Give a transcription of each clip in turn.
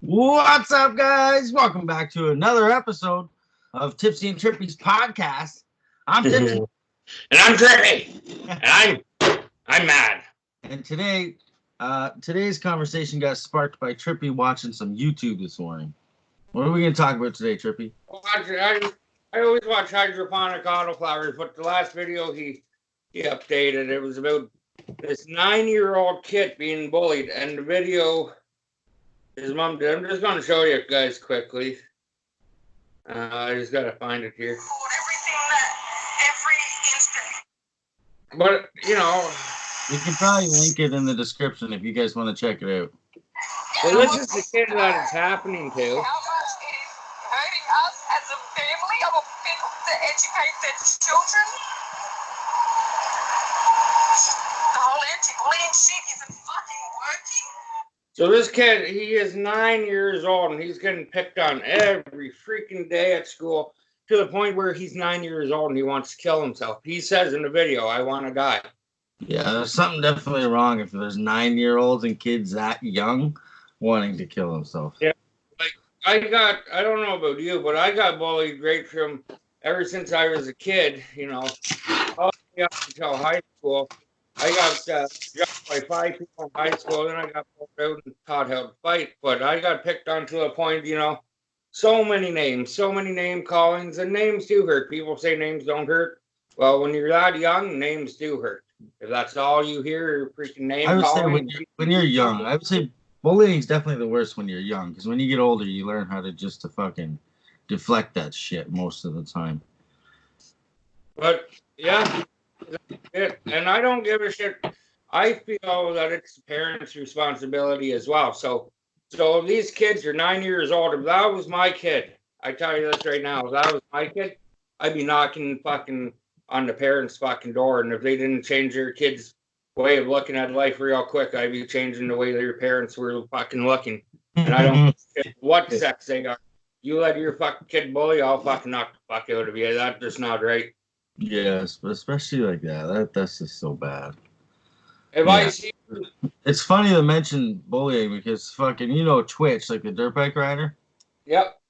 What's up, guys? Welcome back to another episode of Tipsy and Trippy's podcast. I'm Tipsy. And I'm Trippy. And I'm mad. And today's conversation got sparked by Trippy watching some YouTube this morning. What are we going to talk about today, Trippy? I always watch hydroponic autoflowers, but the last video he updated, it was about this 9-year-old kid being bullied, and the video his mom did. I'm just going to show you guys quickly. I just got to find it here. But, you know, we can probably link it in the description if you guys want to check it out. Well, this is the kid that it's happening to. How much it is hurting us as a family of people to educate their children? The whole anti-bullying shit isn't fucking working. So this kid, he is 9 years old, and he's getting picked on every freaking day at school, to the point where he's 9 years old and he wants to kill himself. He says in the video, "I want to die." Yeah, there's something definitely wrong if there's 9-year-olds and kids that young wanting to kill themselves. Yeah, like I don't know about you, but I got bullied right from ever since I was a kid, you know, all the way up until high school. I got jumped by 5 people in high school, then I got pulled out and taught how to fight. But I got picked on to a point, you know, so many name callings, and names do hurt. People say names don't hurt. Well, when you're that young, names do hurt. If that's all you hear, freaking name calling. I would say when you're young, I would say bullying is definitely the worst when you're young, because when you get older, you learn how to fucking deflect that shit most of the time. But yeah, and I don't give a shit. I feel that it's the parents' responsibility as well. So these kids are 9 years old. If that was my kid, I tell you this right now, if that was my kid, I'd be knocking fucking on the parents' fucking door. And if they didn't change their kids' way of looking at life real quick, I'd be changing the way their parents were fucking looking. And I don't care what sex they are. You let your fucking kid bully, I'll fucking knock the fuck out of you. That's just not right. Yes, but especially like that. That's just so bad. If I see, it's funny to mention bullying because fucking, you know, Twitch, like the dirt bike rider. Yep.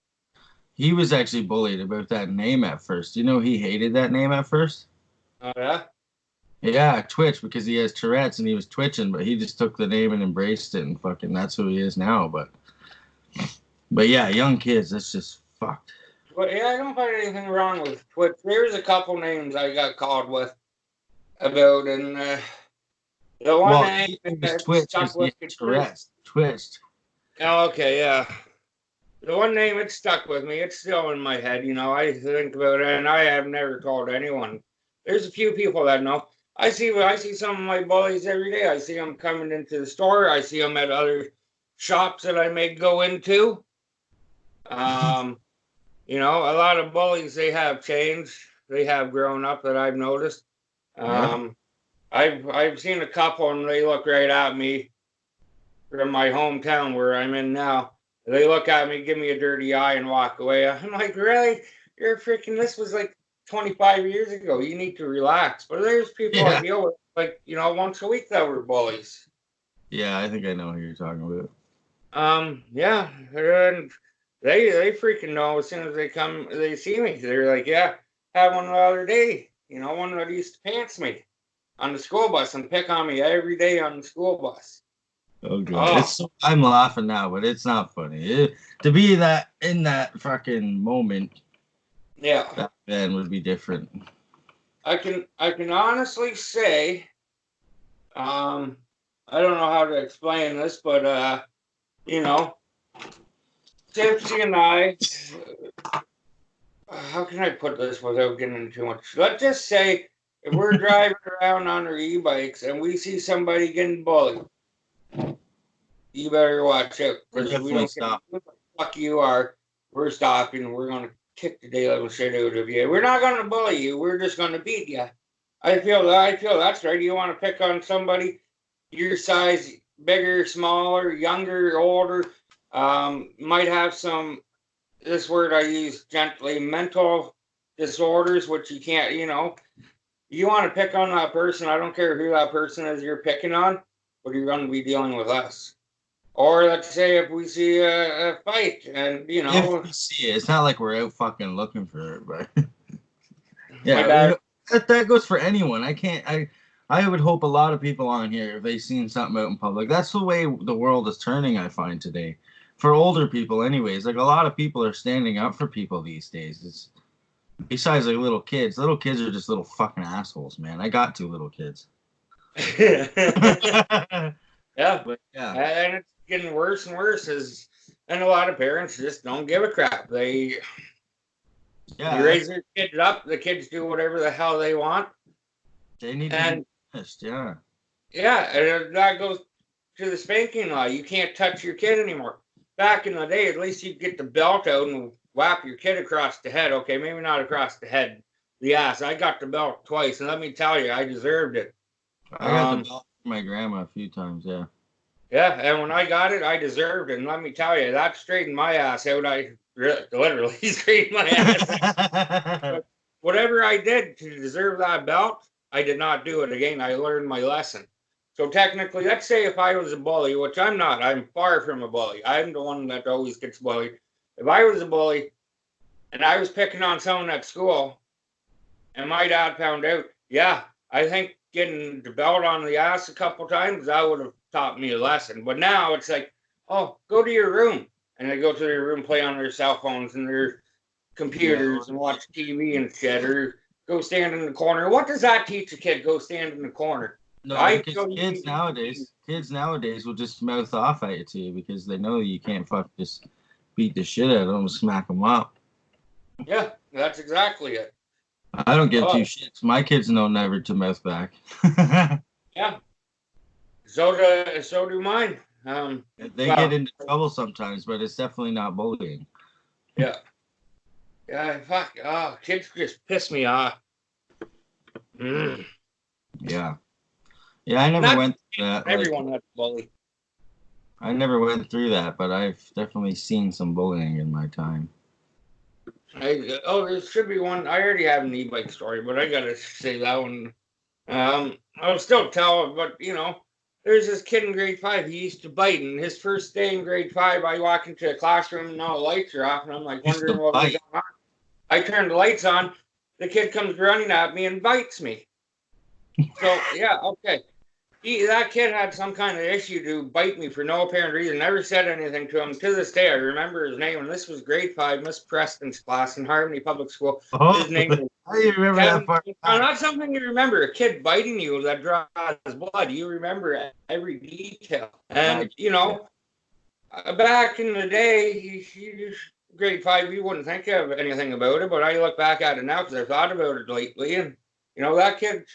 He was actually bullied about that name at first. You know, he hated that name at first. Oh yeah. Yeah, Twitch, because he has Tourette's and he was twitching, but he just took the name and embraced it, and fucking that's who he is now. But yeah, young kids, that's just fucked. But yeah, I don't find anything wrong with Twitch. There's a couple names I got called with about, and the one name that stuck with me. Twitched. Oh, okay, yeah. The one name, it stuck with me. It's still in my head, you know. I think about it, and I have never called anyone. There's a few people that know. I see some of my bullies every day. I see them coming into the store. I see them at other shops that I may go into. You know, a lot of bullies, they have changed. They have grown up, that I've noticed. I've seen a couple, and they look right at me from my hometown where I'm in now. They look at me, give me a dirty eye, and walk away. I'm like, really? You're freaking, this was like 25 years ago. You need to relax. But there's people I deal with, like, you know, once a week that were bullies. Yeah, I think I know who you're talking about. Yeah. And they freaking know as soon as they see me. They're like, yeah, had one the other day. You know, one that used to pants me on the school bus and pick on me every day on the school bus. Oh god, I'm laughing now, but it's not funny. To be in that fucking moment, yeah, back then would be different. I can honestly say, I don't know how to explain this, but you know, Tipsy and I, how can I put this without getting into too much? Let's just say if we're driving around on our e-bikes and we see somebody getting bullied, you better watch out. We're definitely stop. Who the fuck you are, we're stopping. We're going to kick the daylight shit out of you. We're not going to bully you. We're just going to beat you. I feel that's right. You want to pick on somebody your size, bigger, smaller, younger, older, might have some, this word I use gently, mental disorders, which you can't, you know, you want to pick on that person. I don't care who that person is you're picking on, but you're going to be dealing with us. Or let's say if we see a fight and, you know, If we see it, it's not like we're out fucking looking for it, but my yeah, dad, that goes for anyone. I would hope a lot of people on here, if they seen something out in public, that's the way the world is turning, I find today. For older people, anyways, like a lot of people are standing up for people these days. It's besides like little kids. Little kids are just little fucking assholes, man. I got two little kids. yeah, But yeah, and it's getting worse and worse and a lot of parents just don't give a crap. You yeah, raise their kids up, the kids do whatever the hell they want. they need to And be punished. Yeah, yeah, and that goes to the spanking law. You can't touch your kid anymore. Back in the day, at least you'd get the belt out and whap your kid across the head. Okay, maybe not across the head, the ass. I got the belt twice, and let me tell you, I deserved it. I got the belt from my grandma a few times. Yeah. Yeah, and when I got it, I deserved it. And let me tell you, that straightened my ass out. I literally straightened my ass. But whatever I did to deserve that belt, I did not do it again. I learned my lesson. So technically, let's say if I was a bully, which I'm not, I'm far from a bully. I'm the one that always gets bullied. If I was a bully and I was picking on someone at school and my dad found out, yeah, I think getting the belt on the ass a couple times, that would have taught me a lesson. But now it's like, oh, go to your room. And they go to their room, play on their cell phones and their computers and watch TV and shit, or go stand in the corner. What does that teach a kid? Go stand in the corner. No, because kids nowadays will just mouth off at you too because they know you can't just beat the shit out of them and smack them up. Yeah, that's exactly it. I don't give two shits. My kids know never to mouth back. Yeah. So do mine. They get into trouble sometimes, but it's definitely not bullying. Yeah. Yeah, fuck. Oh, kids just piss me off. Mm. Yeah. Yeah, I never went through that. Everyone has a bully. I never went through that, but I've definitely seen some bullying in my time. There should be one. I already have an e-bike story, but I gotta say that one. I'll still tell it, but you know, there's this kid in grade 5. He used to bite, and his first day in grade 5, I walk into a classroom and all the lights are off, and I'm like wondering what was going on. I turn the lights on. The kid comes running at me and bites me. So yeah, okay. That kid had some kind of issue to bite me for no apparent reason. Never said anything to him. To this day, I remember his name, and this was grade 5, Miss Preston's class in Harmony Public School. His name was how do you remember Kevin. that part? Not something you remember. A kid biting you that draws blood. You remember every detail. And, you know, back in the day, grade 5, you wouldn't think of anything about it, but I look back at it now because I thought about it lately, and, you know, that kid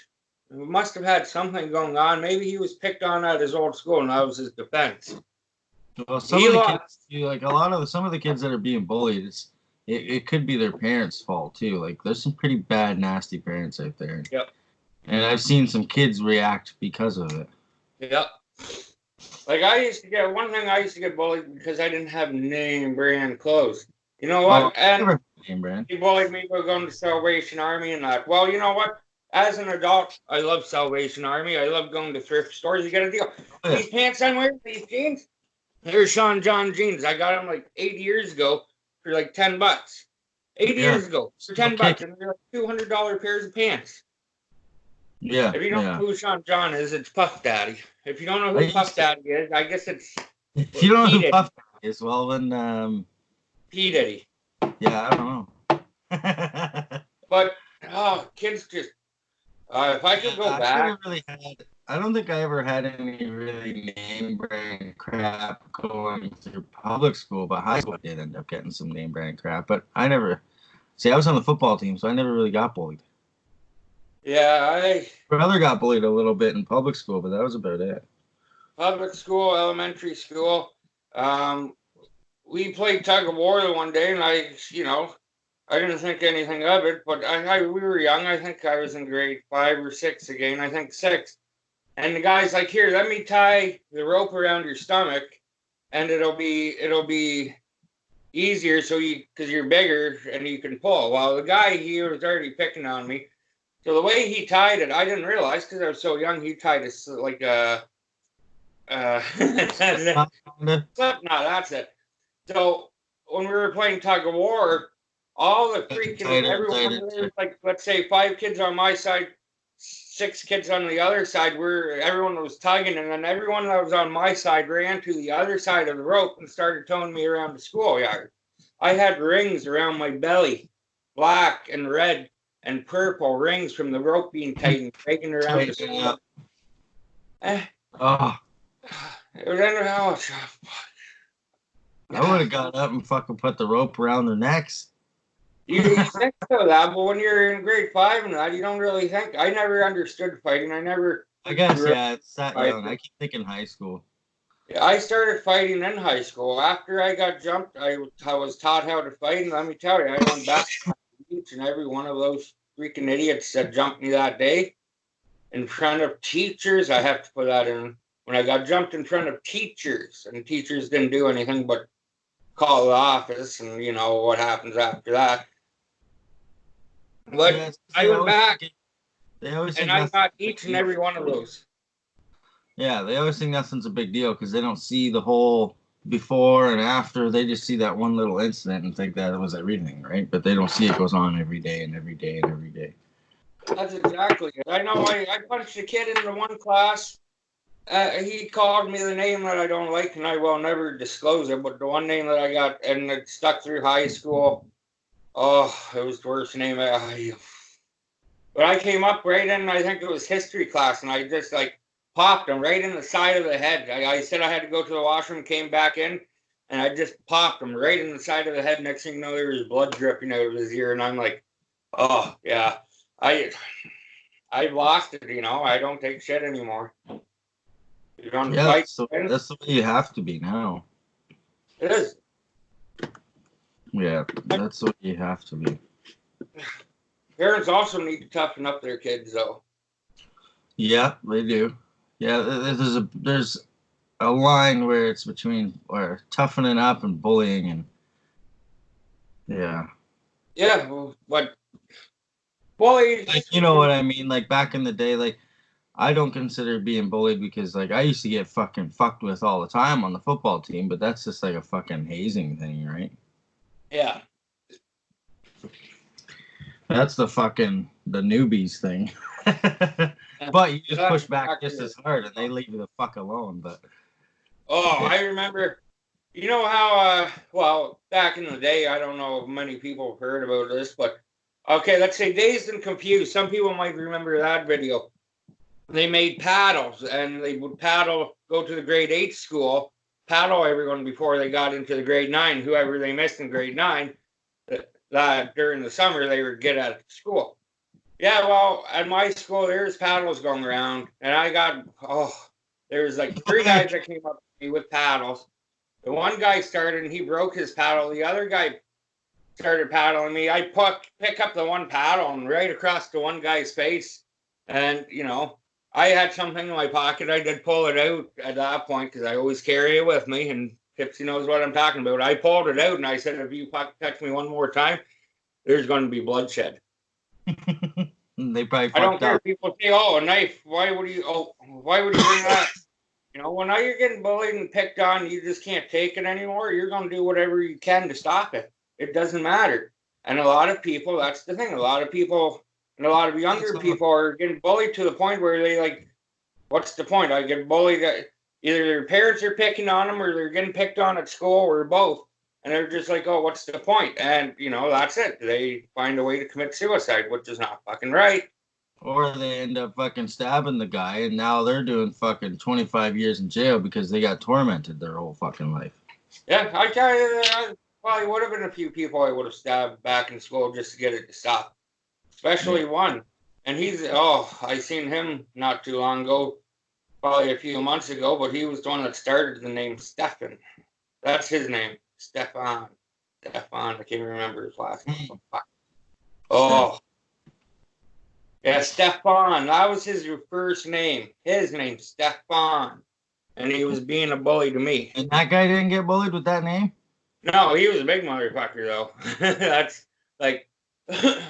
must have had something going on. Maybe he was picked on at his old school, and that was his defense. Well, some of the kids that are being bullied, it could be their parents' fault too. Like there's some pretty bad, nasty parents out there. Yep. And I've seen some kids react because of it. Yep. Like I used to get bullied because I didn't have name brand clothes. You know what? And name brand. He bullied me for going to Salvation Army and that. Well, you know what? As an adult, I love Salvation Army. I love going to thrift stores. You get a deal. Oh, yeah. These pants I'm wearing, these jeans, they're Sean John jeans. I got them like 8 years ago for like $10. 8 years ago for $10, and they're like $200 pairs of pants. Yeah. If you don't know who Sean John is, it's Puff Daddy. If you don't know who Puff Daddy is, I guess it's. If you don't know who Puff Daddy is, well then. P Daddy. Yeah, I don't know. But kids just. If I could go back. I don't think I ever had any really name brand crap going through public school, but high school I did end up getting some name brand crap. But I was on the football team, so I never really got bullied. Yeah, my brother got bullied a little bit in public school, but that was about it. Public school, elementary school. We played tug of war the one day, and I didn't think anything of it, but we were young. I think I was in grade 5 or 6 again. I think 6. And the guy's like, "Here, let me tie the rope around your stomach, and it'll be easier because you're bigger and you can pull." Well, the guy, he was already picking on me. So the way he tied it, I didn't realize because I was so young. He tied it like a Kinda. Slipknot, that's it. So when we were playing tug of war, all the freaking everyone, there was like, let's say 5 kids on my side, 6 kids on the other side, where everyone was tugging, and then everyone that was on my side ran to the other side of the rope and started towing me around the schoolyard. I had rings around my belly, black and red and purple rings from the rope being tightened, taken around the school. Oh, Oh, I would have got up and fucking put the rope around their necks. you think so that, but when you're in grade 5 and that, you don't really think. I never understood fighting. I guess, yeah, it's that young. I keep thinking high school. I started fighting in high school. After I got jumped, I was taught how to fight, and let me tell you, I went back to each and every one of those freaking idiots that jumped me that day in front of teachers. I have to put that in. When I got jumped in front of teachers, and teachers didn't do anything but call the office, and you know what happens after that. But yeah, I went back, and I got each and every one of those. Yeah, they always think nothing's a big deal because they don't see the whole before and after. They just see that one little incident and think that it was everything, right? But they don't see it goes on every day and every day and every day. That's exactly it. I know I punched a kid into one class. He called me the name that I don't like, and I will never disclose it, but the one name that I got, and it stuck through high school, oh, it was the worst name. But I came up right in, I think it was history class, and I just, like, popped him right in the side of the head. I said I had to go to the washroom, came back in, and I just popped him right in the side of the head. Next thing you know, there was blood dripping out of his ear, and I'm like, oh, yeah. I've lost it, you know. I don't take shit anymore. Yeah, so that's the way you have to be now. It is. Yeah, that's the way you have to be. Parents also need to toughen up their kids, though. Yeah, they do. Yeah, there's a line where it's between or toughening up and bullying, and yeah. Yeah, but bullies. Like, you know what I mean? Like back in the day, like I don't consider being bullied because like I used to get fucking fucked with all the time on the football team, but that's just like a fucking hazing thing, right? Yeah. That's the newbies thing. But you just push back just as hard and they leave you the fuck alone. But I remember, you know how well, back in the day, I don't know if many people have heard about this, but okay, let's say Dazed and Confused. Some people might remember that video. They made paddles, and they would paddle, go to the grade 8 school, paddle everyone before they got into the grade 9. Whoever they missed in grade 9, that during the summer they would get at school. Yeah, well, at my school there's paddles going around, and I got there was like 3 guys that came up to me with paddles. The one guy started and he broke his paddle. The other guy started paddling me. I pick up the one paddle and right across the one guy's face, and you know. I had something in my pocket. I did pull it out at that point because I always carry it with me, and Tipsy knows what I'm talking about. I pulled it out, and I said, if you touch me one more time, there's going to be bloodshed. They probably I don't care. Up. People say, oh, a knife. Why would you bring that? You know, when now you're getting bullied and picked on, you just can't take it anymore. You're going to do whatever you can to stop it. It doesn't matter. And a lot of people, that's the thing. A lot of people... And a lot of younger people are getting bullied to the point where they like, what's the point? I get bullied. Either their parents are picking on them or they're getting picked on at school or both. And they're just like, oh, what's the point? And, you know, that's it. They find a way to commit suicide, which is not fucking right. Or they end up fucking stabbing the guy and now they're doing fucking 25 years in jail because they got tormented their whole fucking life. Yeah, I tell you, I probably would have been a few people I would have stabbed back in school just to get it to stop. Especially one. And he's, I seen him not too long ago, probably a few months ago, but he was the one that started the name Stefan. That's his name, Stefan. I can't remember his last name. Oh. Yeah, Stefan. That was his first name. His name, Stefan. And he was being a bully to me. And that guy didn't get bullied with that name? No, he was a big motherfucker, though. That's, like,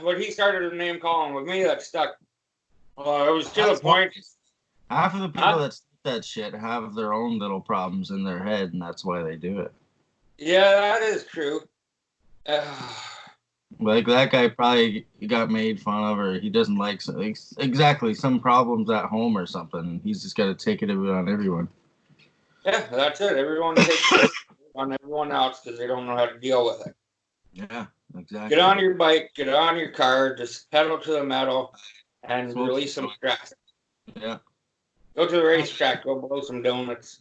but he started a name calling with me that stuck. It was to the point. Half of the people that shit have their own little problems in their head, and that's why they do it. Yeah, that is true. Like that guy probably got made fun of, or he doesn't like exactly some problems at home or something. He's just got to take it on everyone. Yeah, that's it. Everyone takes it on everyone else because they don't know how to deal with it. Yeah, exactly. Get on your bike, get on your car, just pedal to the metal, and Smoke release some stress. Yeah. Go to the racetrack, go blow some donuts.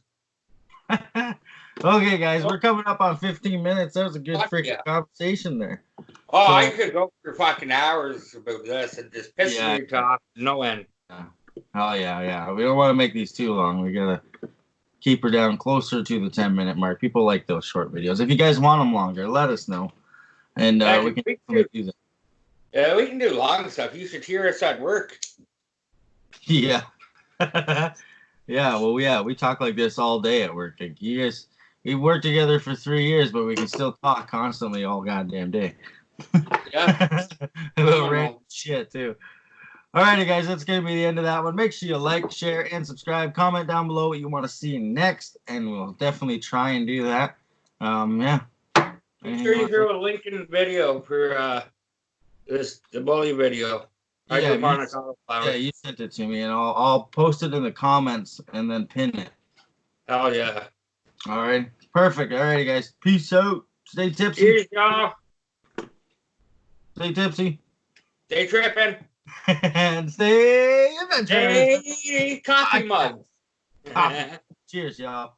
Okay, guys, we're coming up on 15 minutes. That was a good freaking conversation there. Oh, So, I could go for fucking hours about this and just piss me off, no end. Oh yeah. We don't want to make these too long. We gotta keep her down closer to the 10-minute mark. People like those short videos. If you guys want them longer, let us know, and we can do that. Yeah, we can do long stuff. You should hear us at work. Yeah. Yeah, we talk like this all day at work. Like, you guys, we worked together for 3 years, but we can still talk constantly all goddamn day. Yeah. About random shit too. Alrighty, guys, that's gonna be the end of that one. Make sure you like, share, and subscribe. Comment down below what you want to see next, and we'll definitely try and do that. Yeah. Make sure you throw a link in the video for the bully video. Yeah, you sent it to me, and I'll post it in the comments and then pin it. Oh yeah. All right, perfect. Alrighty, guys, peace out. Stay tipsy. Cheers, y'all. Stay tipsy. Stay tripping. And stay adventurous. Stay coffee mug. Cheers, y'all.